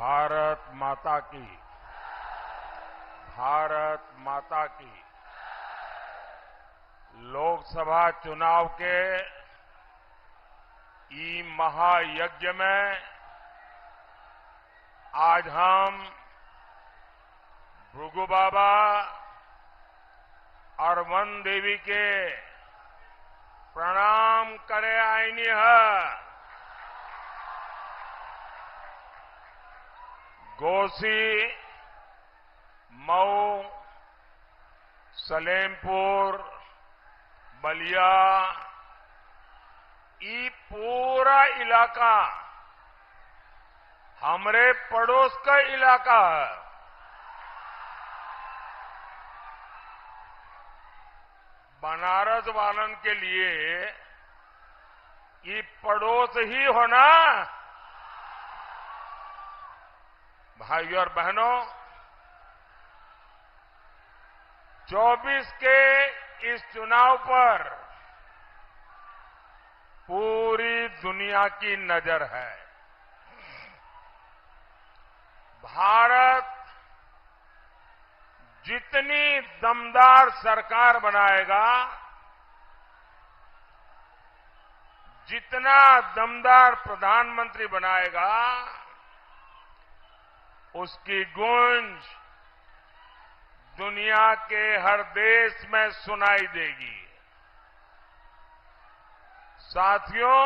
भारत माता की, भारत माता की। लोकसभा चुनाव के ई महायज्ञ में आज हम भृगु बाबा और वन देवी के प्रणाम करे आईनी है। घोसी, मऊ, सलेमपुर, बलिया, ये पूरा इलाका हमारे पड़ोस का इलाका है। बनारस वालन के लिए ये पड़ोस ही होना। भाइयों और बहनों, 24 के इस चुनाव पर पूरी दुनिया की नजर है। भारत जितनी दमदार सरकार बनाएगा, जितना दमदार प्रधानमंत्री बनाएगा, उसकी गूंज दुनिया के हर देश में सुनाई देगी। साथियों,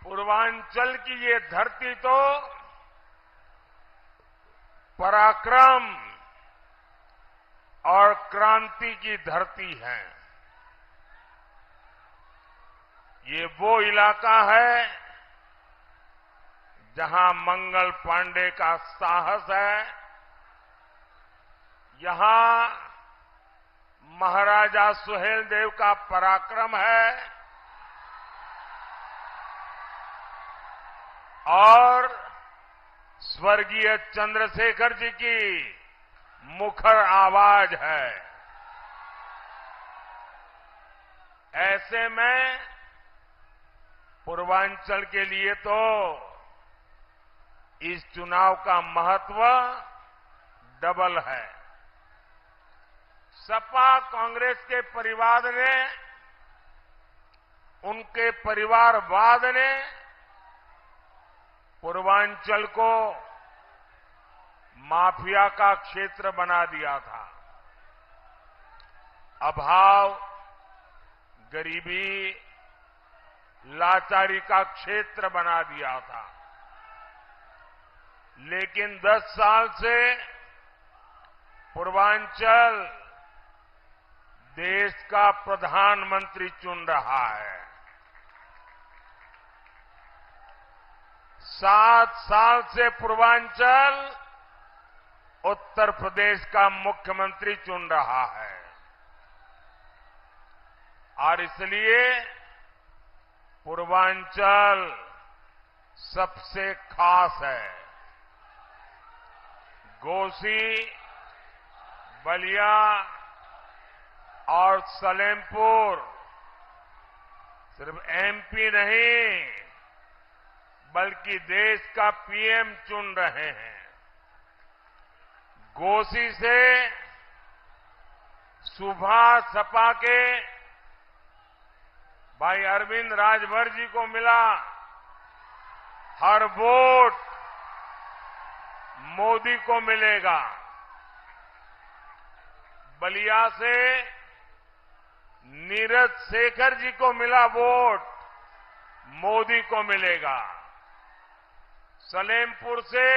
पूर्वांचल की ये धरती तो पराक्रम और क्रांति की धरती है। ये वो इलाका है जहां मंगल पांडे का साहस है, यहां महाराजा सुहेलदेव का पराक्रम है और स्वर्गीय चंद्रशेखर जी की मुखर आवाज है। ऐसे में पूर्वांचल के लिए तो इस चुनाव का महत्व डबल है। सपा कांग्रेस के परिवार ने, उनके परिवारवाद ने पूर्वांचल को माफिया का क्षेत्र बना दिया था। अभाव, गरीबी, लाचारी का क्षेत्र बना दिया था। लेकिन 10 साल से पूर्वांचल देश का प्रधानमंत्री चुन रहा है। 7 साल से पूर्वांचल उत्तर प्रदेश का मुख्यमंत्री चुन रहा है और इसलिए पूर्वांचल सबसे खास है। घोसी, बलिया और सलेमपुर सिर्फ एमपी नहीं बल्कि देश का पीएम चुन रहे हैं। घोसी से सुबह सपा के भाई अरविंद राजभर जी को मिला। हर वोट मोदी को मिलेगा। बलिया से नीरज शेखर जी को मिला वोट, मोदी को मिलेगा। सलेमपुर से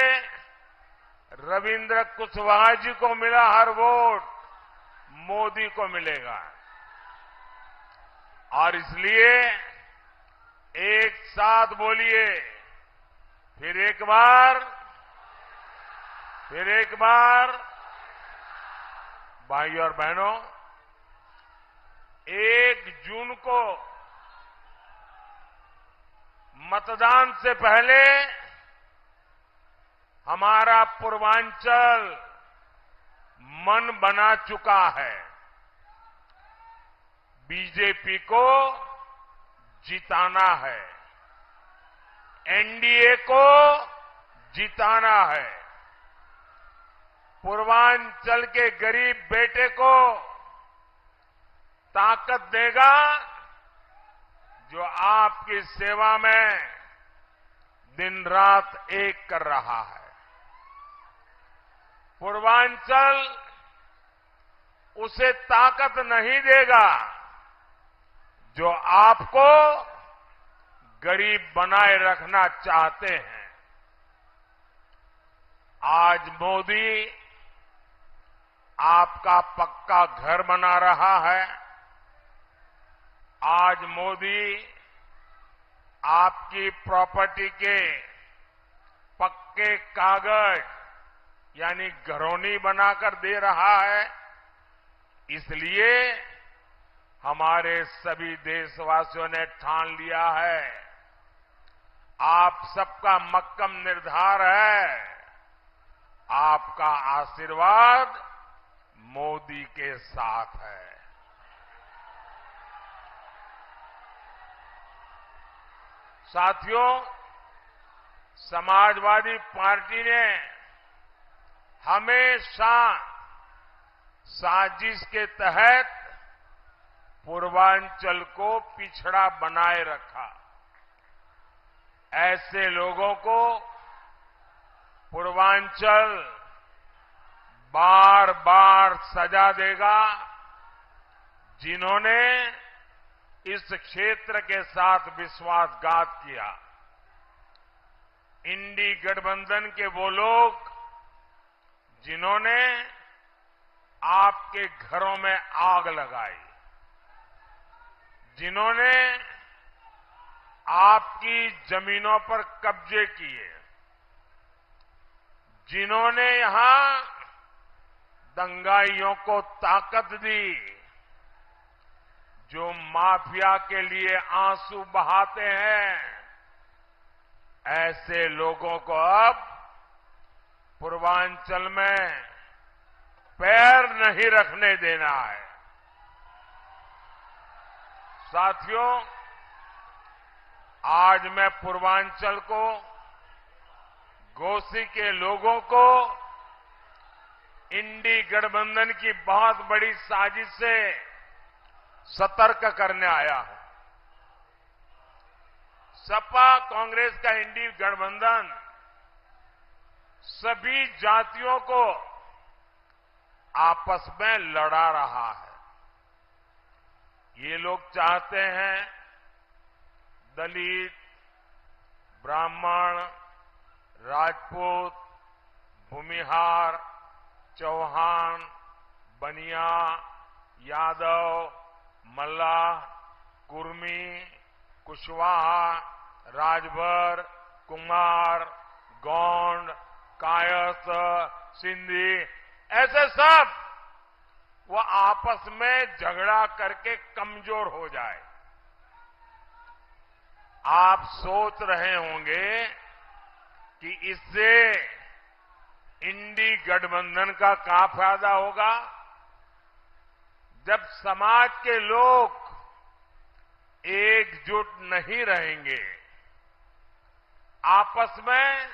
रविंद्र कुशवाहा जी को मिला हर वोट, मोदी को मिलेगा। और इसलिए एक साथ बोलिए, फिर एक बार, फिर एक बार। भाइयों और बहनों, 1 जून को मतदान से पहले हमारा पूर्वांचल मन बना चुका है। बीजेपी को जिताना है, एनडीए को जिताना है। पूर्वांचल के गरीब बेटे को ताकत देगा जो आपकी सेवा में दिन रात एक कर रहा है। पूर्वांचल उसे ताकत नहीं देगा जो आपको गरीब बनाए रखना चाहते हैं। आज मोदी आपका पक्का घर बना रहा है। आज मोदी आपकी प्रॉपर्टी के पक्के कागज यानी घरौनी बनाकर दे रहा है। इसलिए हमारे सभी देशवासियों ने ठान लिया है, आप सबका मक्कम निर्धार है, आपका आशीर्वाद मोदी के साथ है। साथियों, समाजवादी पार्टी ने हमेशा साजिश के तहत पूर्वांचल को पिछड़ा बनाए रखा। ऐसे लोगों को पूर्वांचल बार बार सजा देगा जिन्होंने इस क्षेत्र के साथ विश्वासघात किया। इंडी गठबंधन के वो लोग जिन्होंने आपके घरों में आग लगाई, जिन्होंने आपकी जमीनों पर कब्जे किए, जिन्होंने यहां दंगाइयों को ताकत दी, जो माफिया के लिए आंसू बहाते हैं, ऐसे लोगों को अब पूर्वांचल में पैर नहीं रखने देना है। साथियों, आज मैं पूर्वांचल को, घोसी के लोगों को इंडी गठबंधन की बहुत बड़ी साजिश से सतर्क करने आया हूं। सपा कांग्रेस का इंडी गठबंधन सभी जातियों को आपस में लड़ा रहा है। ये लोग चाहते हैं दलित, ब्राह्मण, राजपूत, भूमिहार, चौहान, बनिया, यादव, मल्लाह, कुर्मी, कुशवाहा, राजभर, कुमार, गोंड, कायस्थ, सिंधी, ऐसे सब वो आपस में झगड़ा करके कमजोर हो जाए। आप सोच रहे होंगे कि इससे इंडी गठबंधन का क्या फायदा होगा। जब समाज के लोग एकजुट नहीं रहेंगे, आपस में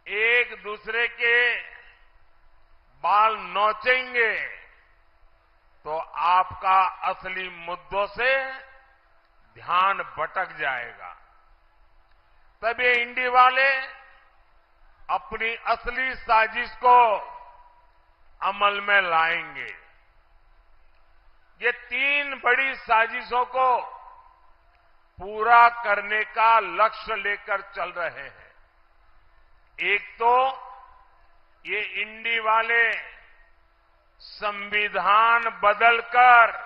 एक दूसरे के बाल नोचेंगे, तो आपका असली मुद्दों से ध्यान भटक जाएगा। तब ये इंडी वाले अपनी असली साजिश को अमल में लाएंगे। ये 3 बड़ी साजिशों को पूरा करने का लक्ष्य लेकर चल रहे हैं। एक तो ये इंडी वाले संविधान बदलकर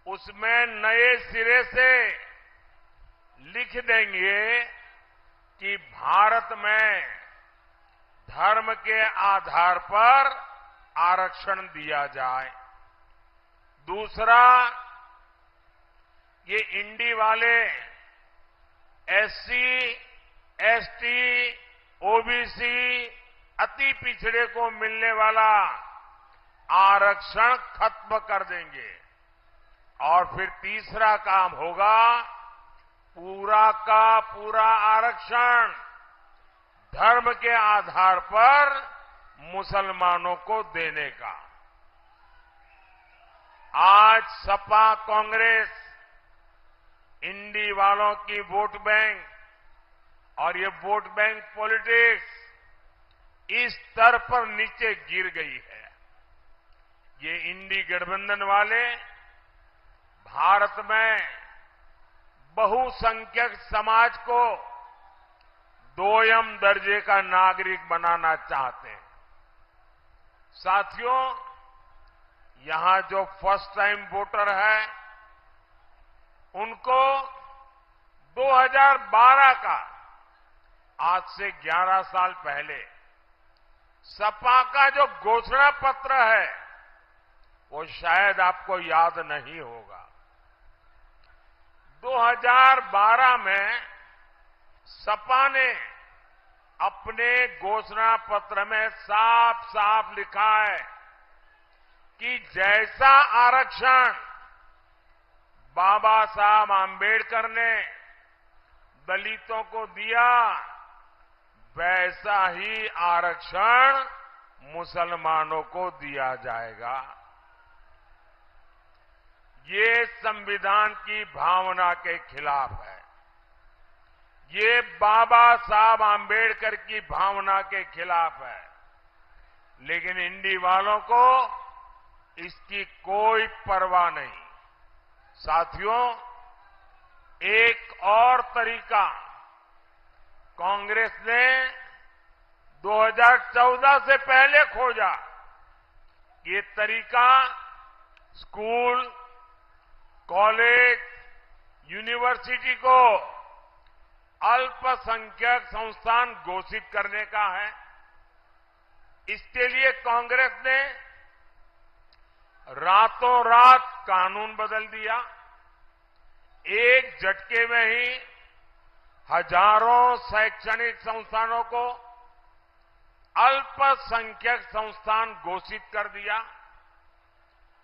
उसमें नए सिरे से लिख देंगे कि भारत में धर्म के आधार पर आरक्षण दिया जाए। दूसरा, ये इंडी वाले एससी, एसटी, ओबीसी, अति पिछड़े को मिलने वाला आरक्षण खत्म कर देंगे। और फिर तीसरा काम होगा, पूरा का पूरा आरक्षण धर्म के आधार पर मुसलमानों को देने का। आज सपा कांग्रेस इंडी वालों की वोट बैंक और ये वोट बैंक पॉलिटिक्स इस स्तर पर नीचे गिर गई है। ये इंडी गठबंधन वाले भारत में बहुसंख्यक समाज को दोयम दर्जे का नागरिक बनाना चाहते हैं। साथियों, यहां जो फर्स्ट टाइम वोटर है उनको 2012 का, आज से 11 साल पहले सपा का जो घोषणा पत्र है वो शायद आपको याद नहीं होगा। 2012 में सपा ने अपने घोषणा पत्र में साफ साफ लिखा है कि जैसा आरक्षण बाबा साहब आंबेडकर ने दलितों को दिया, वैसा ही आरक्षण मुसलमानों को दिया जाएगा। ये संविधान की भावना के खिलाफ है। ये बाबा साहब आंबेडकर की भावना के खिलाफ है। लेकिन इंडी वालों को इसकी कोई परवाह नहीं। साथियों, एक और तरीका कांग्रेस ने 2014 से पहले खोजा। ये तरीका स्कूल, कॉलेज, यूनिवर्सिटी को अल्पसंख्यक संस्थान घोषित करने का है। इसके लिए कांग्रेस ने रातों रात कानून बदल दिया। एक झटके में ही हजारों शैक्षणिक संस्थानों को अल्पसंख्यक संस्थान घोषित कर दिया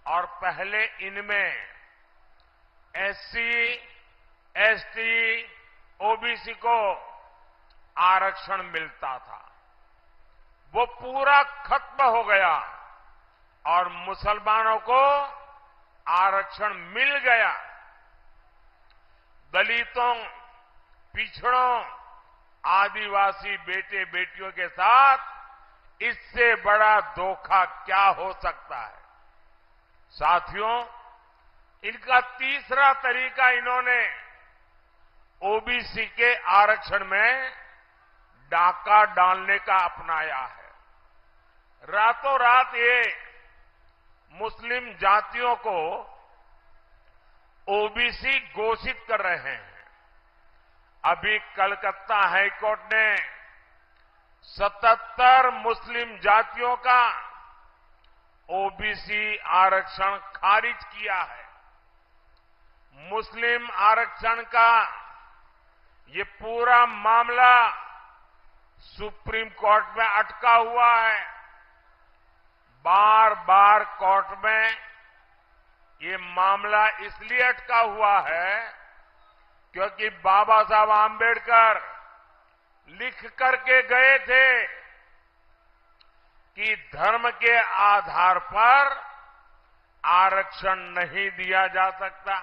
और पहले इनमें एससी, एसटी, ओबीसी को आरक्षण मिलता था। वो पूरा खत्म हो गया और मुसलमानों को आरक्षण मिल गया। दलितों, पिछड़ों, आदिवासी बेटे बेटियों के साथ इससे बड़ा धोखा क्या हो सकता है। साथियों, इनका तीसरा तरीका इन्होंने ओबीसी के आरक्षण में डाका डालने का अपनाया है। रातों रात ये मुस्लिम जातियों को ओबीसी घोषित कर रहे हैं। अभी कलकत्ता हाईकोर्ट ने 77 मुस्लिम जातियों का ओबीसी आरक्षण खारिज किया है। मुस्लिम आरक्षण का ये पूरा मामला सुप्रीम कोर्ट में अटका हुआ है। बार बार कोर्ट में ये मामला इसलिए अटका हुआ है क्योंकि बाबा साहब आंबेडकर लिख करके गए थे कि धर्म के आधार पर आरक्षण नहीं दिया जा सकता,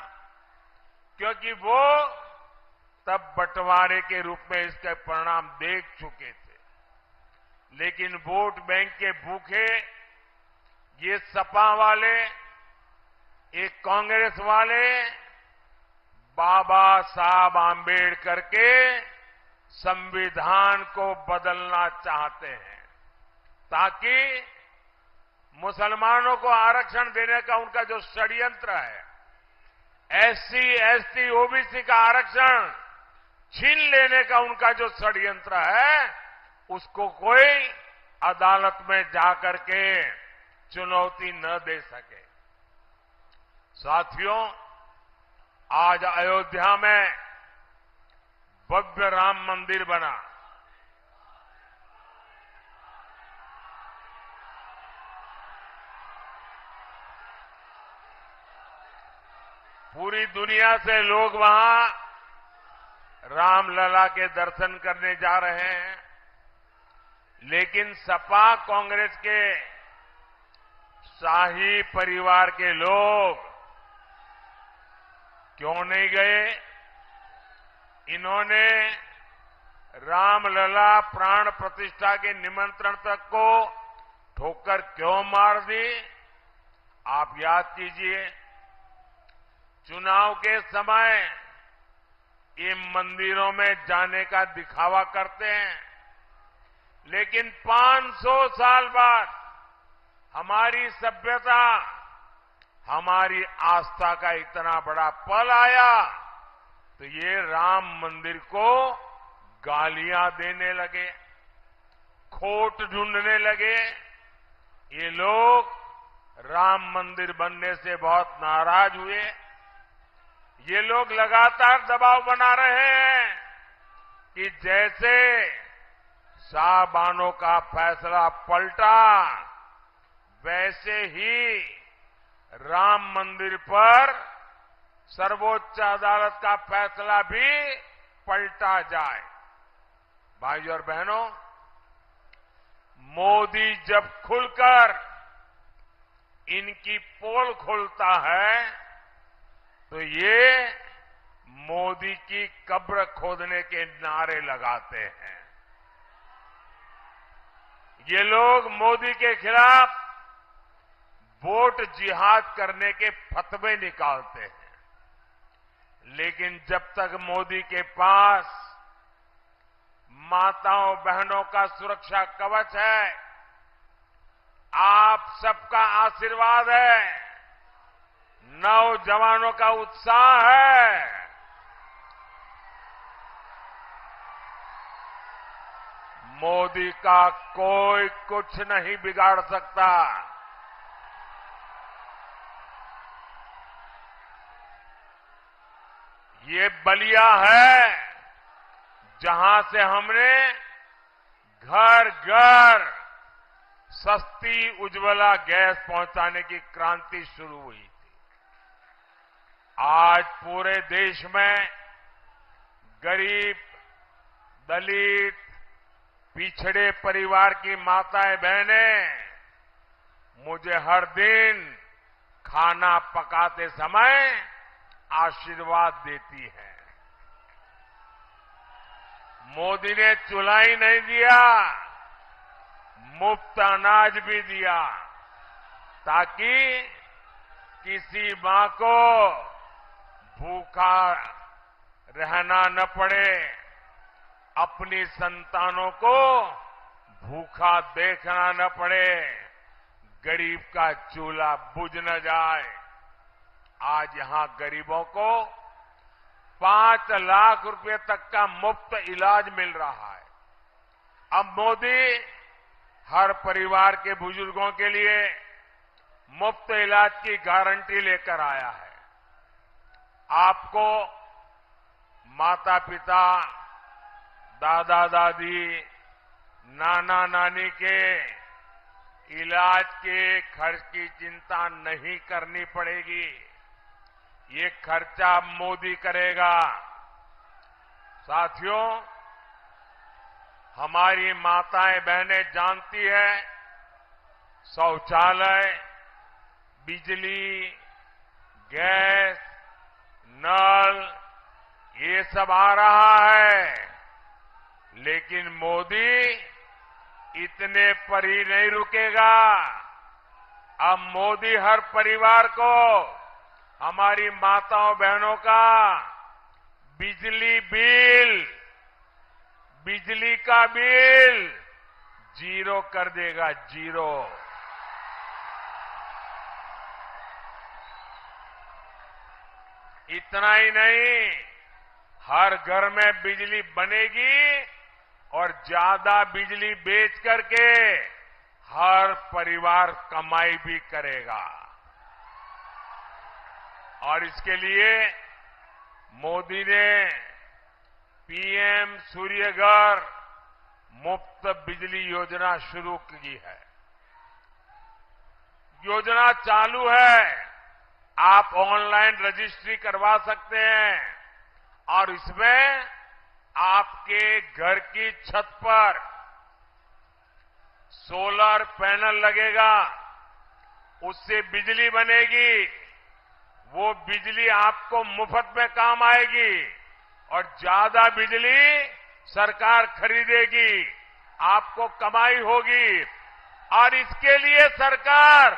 क्योंकि वो तब बंटवारे के रूप में इसके परिणाम देख चुके थे। लेकिन वोट बैंक के भूखे ये सपा वाले, ये कांग्रेस वाले बाबा साहब आंबेडकर के संविधान को बदलना चाहते हैं ताकि मुसलमानों को आरक्षण देने का उनका जो षड्यंत्र है, एससी, एसटी, ओबीसी का आरक्षण छीन लेने का उनका जो षड्यंत्र है, उसको कोई अदालत में जाकर के चुनौती न दे सके। साथियों, आज अयोध्या में भव्य राम मंदिर बना। पूरी दुनिया से लोग वहां रामलला के दर्शन करने जा रहे हैं। लेकिन सपा कांग्रेस के शाही परिवार के लोग क्यों नहीं गए? इन्होंने रामलला प्राण प्रतिष्ठा के निमंत्रण तक को ठोकर क्यों मार दी? आप याद कीजिए, चुनाव के समय ये मंदिरों में जाने का दिखावा करते हैं, लेकिन 500 साल बाद हमारी सभ्यता, हमारी आस्था का इतना बड़ा पल आया तो ये राम मंदिर को गालियां देने लगे, खोट ढूंढने लगे। ये लोग राम मंदिर बनने से बहुत नाराज हुए। ये लोग लगातार दबाव बना रहे हैं कि जैसे शाहबानो का फैसला पलटा, वैसे ही राम मंदिर पर सर्वोच्च अदालत का फैसला भी पलटा जाए। भाइयों और बहनों, मोदी जब खुलकर इनकी पोल खोलता है तो ये मोदी की कब्र खोदने के नारे लगाते हैं। ये लोग मोदी के खिलाफ वोट जिहाद करने के फतवे निकालते हैं, लेकिन जब तक मोदी के पास माताओं बहनों का सुरक्षा कवच है, आप सबका आशीर्वाद है, नौजवानों का उत्साह है, मोदी का कोई कुछ नहीं बिगाड़ सकता। ये बलिया है जहां से हमने घर घर सस्ती उज्ज्वला गैस पहुंचाने की क्रांति शुरू हुई थी। आज पूरे देश में गरीब, दलित, पिछड़े परिवार की माताएं बहनें मुझे हर दिन खाना पकाते समय आशीर्वाद देती है। मोदी ने चूल्हा ही नहीं दिया, मुफ्त अनाज भी दिया, ताकि किसी मां को भूखा रहना न पड़े, अपनी संतानों को भूखा देखना न पड़े, गरीब का चूल्हा बुझ न जाए। आज यहां गरीबों को 5 लाख रुपए तक का मुफ्त इलाज मिल रहा है। अब मोदी हर परिवार के बुजुर्गों के लिए मुफ्त इलाज की गारंटी लेकर आया है। आपको माता पिता, दादा दादी, नाना नानी के इलाज के खर्च की चिंता नहीं करनी पड़ेगी। ये खर्चा मोदी करेगा। साथियों, हमारी माताएं बहनें जानती है, शौचालय, बिजली, गैस, नल, ये सब आ रहा है, लेकिन मोदी इतने पर ही नहीं रुकेगा। अब मोदी हर परिवार को, हमारी माताओं बहनों का बिजली का बिल 0 कर देगा, 0। इतना ही नहीं, हर घर में बिजली बनेगी और ज्यादा बिजली बेच करके हर परिवार कमाई भी करेगा। और इसके लिए मोदी ने पीएम सूर्यघर मुफ्त बिजली योजना शुरू की है। योजना चालू है, आप ऑनलाइन रजिस्ट्री करवा सकते हैं और इसमें आपके घर की छत पर सोलर पैनल लगेगा, उससे बिजली बनेगी, वो बिजली आपको मुफ्त में काम आएगी और ज्यादा बिजली सरकार खरीदेगी, आपको कमाई होगी। और इसके लिए सरकार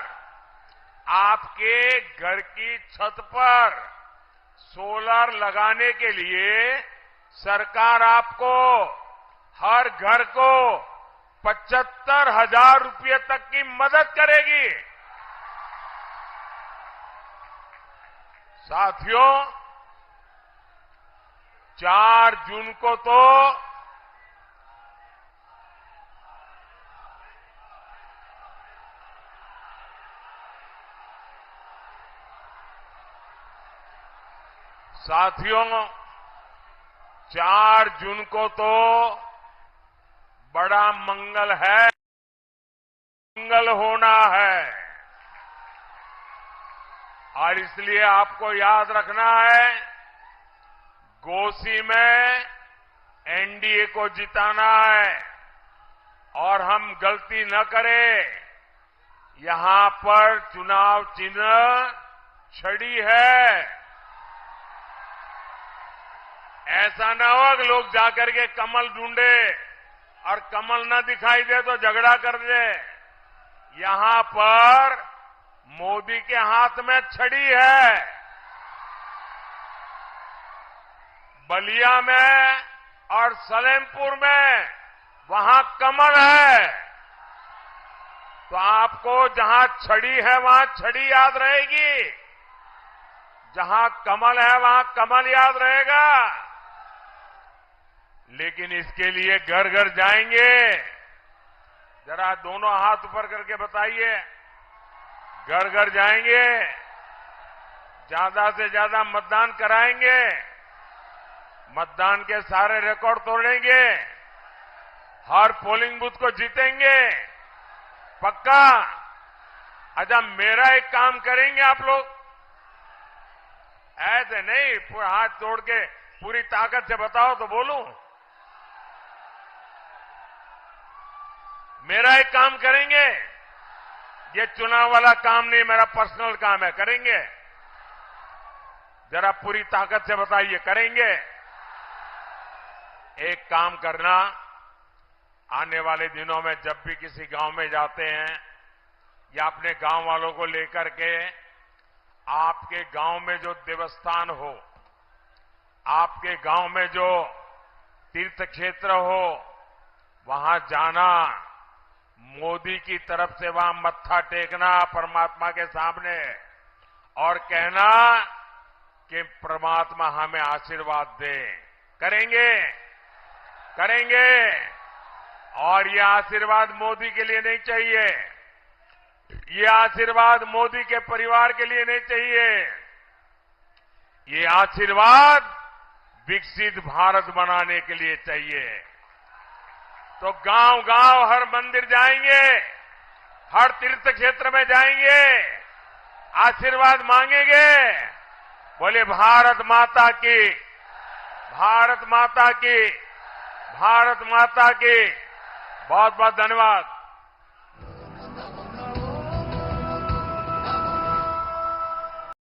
आपके घर की छत पर सोलर लगाने के लिए सरकार आपको हर घर को 75,000 रुपये तक की मदद करेगी। साथियों, 4 जून को तो साथियों 4 जून को तो बड़ा मंगल है, मंगल होना है और इसलिए आपको याद रखना है, घोसी में एनडीए को जिताना है और हम गलती न करें। यहां पर चुनाव चिन्ह छड़ी है। ऐसा न हो कि लोग जाकर के कमल ढूंढे और कमल न दिखाई दे तो झगड़ा कर दे। यहां पर मोदी के हाथ में छड़ी है। बलिया में और सलेमपुर में वहां कमल है। तो आपको जहां छड़ी है वहां छड़ी याद रहेगी, जहां कमल है वहां कमल याद रहेगा। लेकिन इसके लिए घर घर जाएंगे। जरा दोनों हाथ ऊपर करके बताइए, घर घर जाएंगे, ज्यादा से ज्यादा मतदान कराएंगे, मतदान के सारे रिकॉर्ड तोड़ेंगे, हर पोलिंग बूथ को जीतेंगे, पक्का। अच्छा, मेरा एक काम करेंगे आप लोग, ऐसे नहीं पूरा हाथ जोड़ के पूरी ताकत से बताओ तो बोलूं। मेरा एक काम करेंगे, ये चुनाव वाला काम नहीं, मेरा पर्सनल काम है, करेंगे? जरा पूरी ताकत से बताइए, करेंगे? एक काम करना, आने वाले दिनों में जब भी किसी गांव में जाते हैं या अपने गांव वालों को लेकर के, आपके गांव में जो देवस्थान हो, आपके गांव में जो तीर्थ क्षेत्र हो, वहां जाना, मोदी की तरफ से वहां मत्था टेकना परमात्मा के सामने और कहना कि परमात्मा हमें आशीर्वाद दे। करेंगे? करेंगे? और ये आशीर्वाद मोदी के लिए नहीं चाहिए, ये आशीर्वाद मोदी के परिवार के लिए नहीं चाहिए, ये आशीर्वाद विकसित भारत बनाने के लिए चाहिए। तो गांव गांव हर मंदिर जाएंगे, हर तीर्थ क्षेत्र में जाएंगे, आशीर्वाद मांगेंगे। बोले भारत माता की, भारत माता की, भारत माता की। बहुत बहुत धन्यवाद।